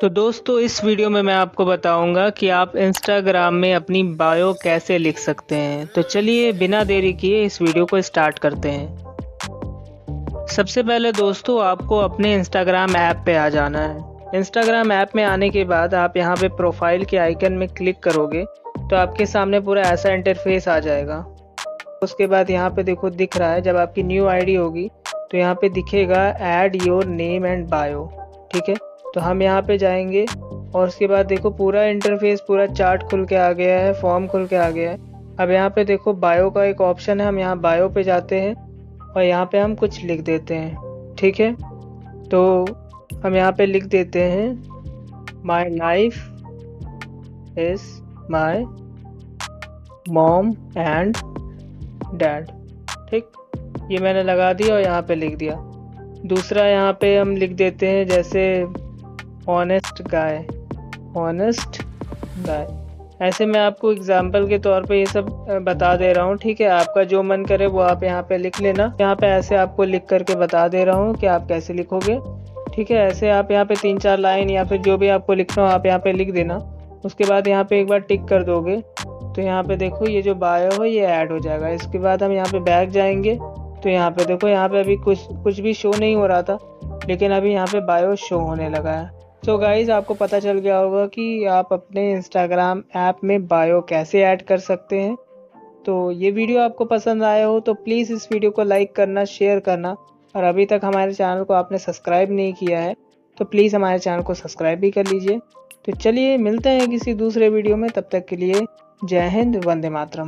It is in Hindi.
तो दोस्तों इस वीडियो में मैं आपको बताऊंगा कि आप इंस्टाग्राम में अपनी बायो कैसे लिख सकते हैं। तो चलिए बिना देरी किए इस वीडियो को स्टार्ट करते हैं। सबसे पहले दोस्तों आपको अपने इंस्टाग्राम ऐप पे आ जाना है। इंस्टाग्राम ऐप में आने के बाद आप यहाँ पे प्रोफाइल के आइकन में क्लिक करोगे तो आपके सामने पूरा ऐसा इंटरफेस आ जाएगा। उसके बाद यहाँ पे देखो दिख रहा है, जब आपकी न्यू आईडी होगी तो यहाँ पे दिखेगा add your name and bio. ठीक है, तो हम यहाँ पे जाएंगे और उसके बाद देखो पूरा इंटरफेस, पूरा चार्ट खुल के आ गया है, फॉर्म खुल के आ गया है। अब यहाँ पे देखो बायो का एक ऑप्शन है, हम यहाँ बायो पे जाते हैं और यहाँ पे हम कुछ लिख देते हैं। ठीक है, तो हम यहाँ पे लिख देते हैं my life is my mom and dad. ठीक, ये मैंने लगा दिया और यहाँ पे लिख दिया। दूसरा यहाँ पे हम लिख देते हैं जैसे ऑनेस्ट गाय, ऑनेस्ट गाय। ऐसे मैं आपको एग्जाम्पल के तौर पे ये सब बता दे रहा हूँ। ठीक है, आपका जो मन करे वो आप यहाँ पे लिख लेना। यहाँ पे ऐसे आपको लिख करके बता दे रहा हूँ कि आप कैसे लिखोगे। ठीक है, ऐसे आप यहाँ पे 3-4 लाइन या फिर जो भी आपको लिखना हो आप यहाँ पे लिख देना। उसके बाद यहाँ पे एक बार टिक कर दोगे तो यहाँ पे देखो ये जो बायो है ये ऐड हो जाएगा। इसके बाद हम यहाँ पे बैक जाएंगे तो यहाँ पे देखो, यहाँ पे अभी कुछ भी शो नहीं हो रहा था, लेकिन अभी यहाँ पे बायो शो होने लगा है। तो गाइज आपको पता चल गया होगा कि आप अपने इंस्टाग्राम ऐप में बायो कैसे ऐड कर सकते हैं। तो ये वीडियो आपको पसंद आया हो तो प्लीज़ इस वीडियो को लाइक करना, शेयर करना, और अभी तक हमारे चैनल को आपने सब्सक्राइब नहीं किया है तो प्लीज़ हमारे चैनल को सब्सक्राइब भी कर लीजिए। तो चलिए मिलते हैं किसी दूसरे वीडियो में, तब तक के लिए जय हिंद, वंदे मातरम।